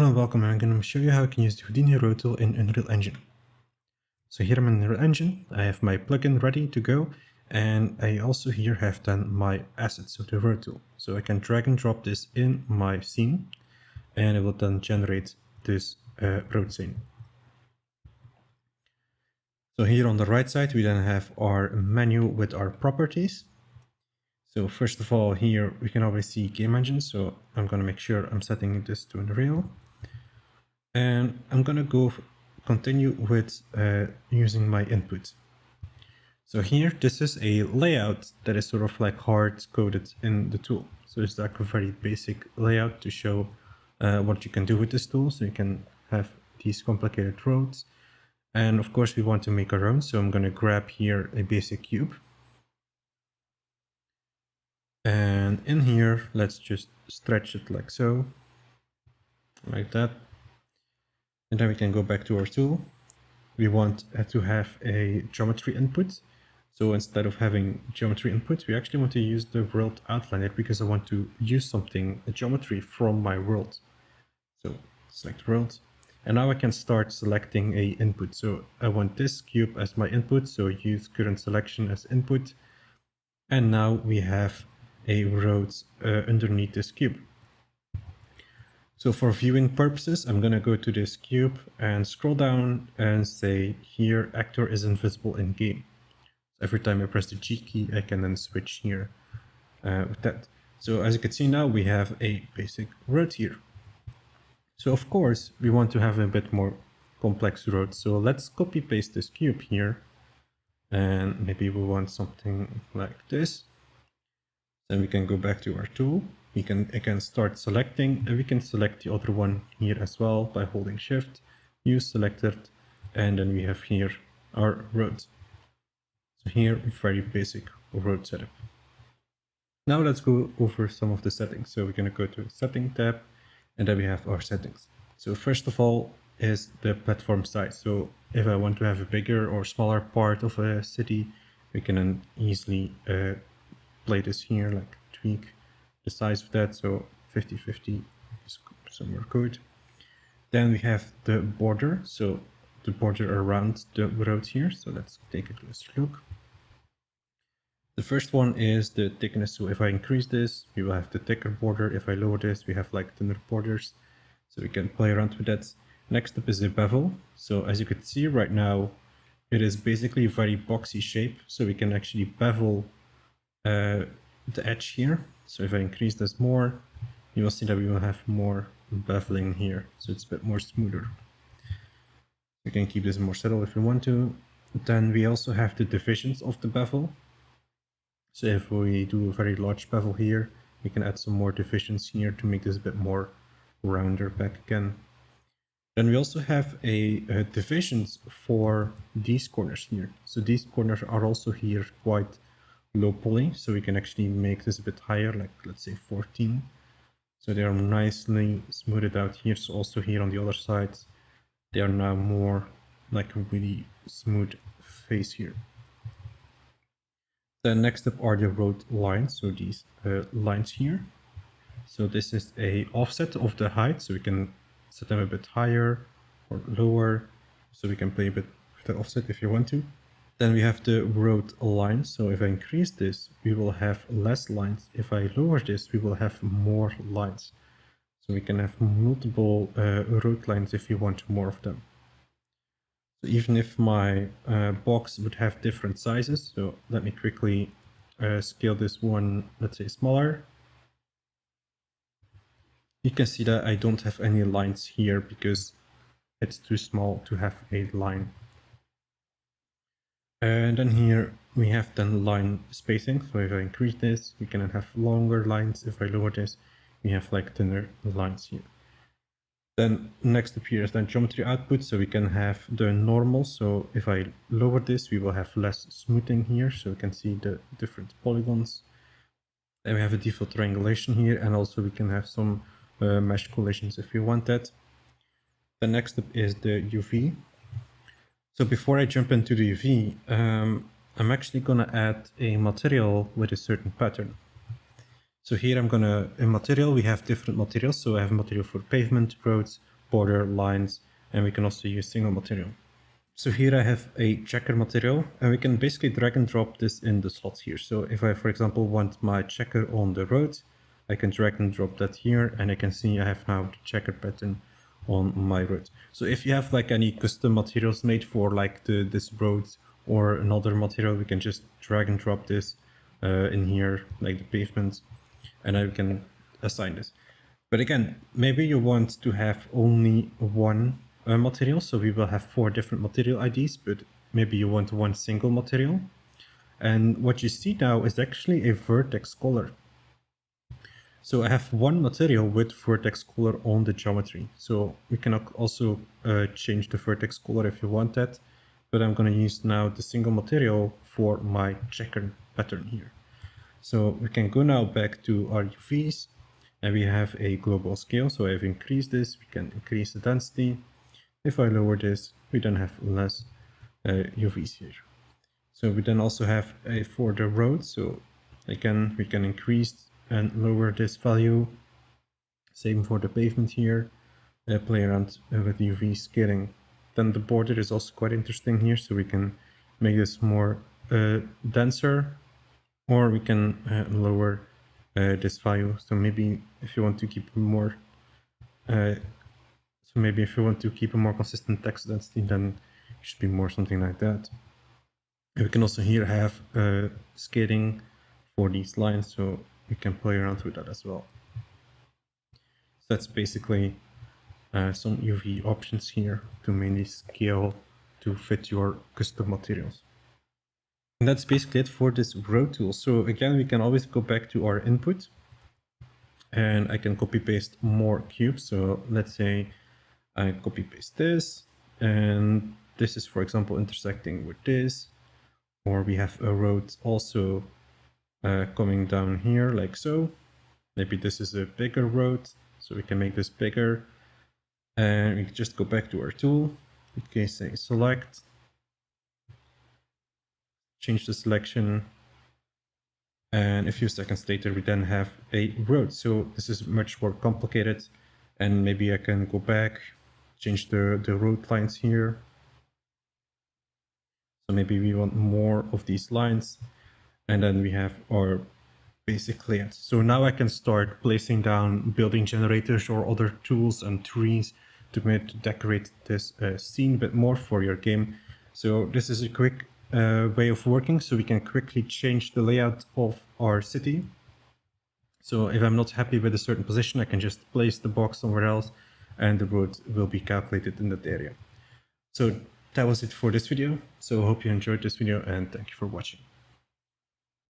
Hello and welcome. I'm going to show you how I can use the Houdini Road tool in Unreal Engine. So here I'm in Unreal Engine. I have my plugin ready to go, and I also here have done my assets, so the road tool. So I can drag and drop this in my scene, and it will then generate this road scene. So here on the right side, we then have our menu with our properties. So first of all, here we can always see Game Engine. So I'm going to make sure I'm setting this to Unreal. And I'm going to continue with using my input. So here, this is a layout that is sort of like hard coded in the tool. So it's like a very basic layout to show what you can do with this tool. So you can have these complicated roads. And of course, we want to make our own. So I'm going to grab here a basic cube. And in here, let's just stretch it like so, like that. And then we can go back to our tool. We want to have a geometry input. So instead of having geometry input, we actually want to use the world outliner because I want to use something, a geometry from my world. So select world. And now I can start selecting a input. So I want this cube as my input. So use current selection as input. And now we have a road underneath this cube. So for viewing purposes, I'm going to go to this cube and scroll down and say here, actor is invisible in game. So every time I press the G key, I can then switch here with that. So as you can see now, we have a basic road here. So of course, we want to have a bit more complex road. So let's copy paste this cube here. And maybe we want something like this. Then we can go back to our tool. We can again start selecting, and we can select the other one here as well by holding shift, use selected, and then we have here our road. So here, very basic road setup. Now let's go over some of the settings. So we're going to go to setting tab, and then we have our settings. So first of all is the platform size. So if I want to have a bigger or smaller part of a city, we can then easily play this here, like tweak the size of that. So 50-50 is somewhere good. Then we have the border. So the border around the road here. So let's take a closer look. The first one is the thickness. So if I increase this, we will have the thicker border. If I lower this, we have like thinner borders. So we can play around with that. Next up is the bevel. So as you can see right now, it is basically a very boxy shape. So we can actually bevel the edge here. So if I increase this more, you will see that we will have more beveling here. So it's a bit more smoother. We can keep this more subtle if we want to. Then we also have the divisions of the bevel. So if we do a very large bevel here, we can add some more divisions here to make this a bit more rounder back again. Then we also have a divisions for these corners here. So these corners are also here quite low poly, so we can actually make this a bit higher, like let's say 14. So they are nicely smoothed out here. So also here on the other sides, they are now more like a really smooth face here. Then next up are the road lines, so these lines here. So this is a offset of the height, so we can set them a bit higher or lower, so we can play a bit with the offset if you want to. Then we have the road line. So if I increase this, we will have less lines. If I lower this, we will have more lines. So we can have multiple road lines if you want more of them. So even if my box would have different sizes, so let me quickly scale this one, let's say smaller. You can see that I don't have any lines here because it's too small to have a line. And then here we have then line spacing. So if I increase this, we can have longer lines. If I lower this, we have like thinner lines here. Then next up here is then geometry output. So we can have the normal. So if I lower this, we will have less smoothing here. So we can see the different polygons. Then we have a default triangulation here. And also we can have some mesh collisions if you want that. The next up is the UV. So before I jump into the UV, I'm actually gonna add a material with a certain pattern. So here I'm gonna, in material, we have different materials. So I have material for pavement, roads, border lines, and we can also use single material. So here I have a checker material, and we can basically drag and drop this in the slots here. So if I, for example, want my checker on the road, I can drag and drop that here, and I can see I have now the checker pattern on my road. So if you have like any custom materials made for like this road or another material, we can just drag and drop this in here, like the pavement, and I can assign this. But again, maybe you want to have only one material, so we will have 4 different material IDs, but maybe you want one single material. And what you see now is actually a vertex color. So I have one material with vertex color on the geometry. So we can also change the vertex color if you want that, but I'm going to use now the single material for my checker pattern here. So we can go now back to our UVs, and we have a global scale. So I've increased this, we can increase the density. If I lower this, we then have less UVs here. So we then also have for the road. So again, we can increase and lower this value. Same for the pavement here. Play around with UV scaling. Then the border is also quite interesting here. So we can make this more denser, or we can lower this value. So maybe if you want to keep more maybe if you want to keep a more consistent text density, then it should be more something like that. And we can also here have scaling for these lines, so we can play around with that as well. So that's basically some UV options here to mainly scale to fit your custom materials. And that's basically it for this road tool. So again, we can always go back to our input, and I can copy paste more cubes. So let's say I copy paste this, and this is, for example, intersecting with this, or we have a road also coming down here like so. Maybe this is a bigger road, so we can make this bigger, and we can just go back to our tool. In case say select, change the selection, and a few seconds later we then have a road. So this is much more complicated, and maybe I can go back, change the road lines here. So maybe we want more of these lines, and then we have our basic layout. So now I can start placing down building generators or other tools and trees to decorate this scene a bit more for your game. So this is a quick way of working, so we can quickly change the layout of our city. So if I'm not happy with a certain position, I can just place the box somewhere else, and the road will be calculated in that area. So that was it for this video. So I hope you enjoyed this video, and thank you for watching.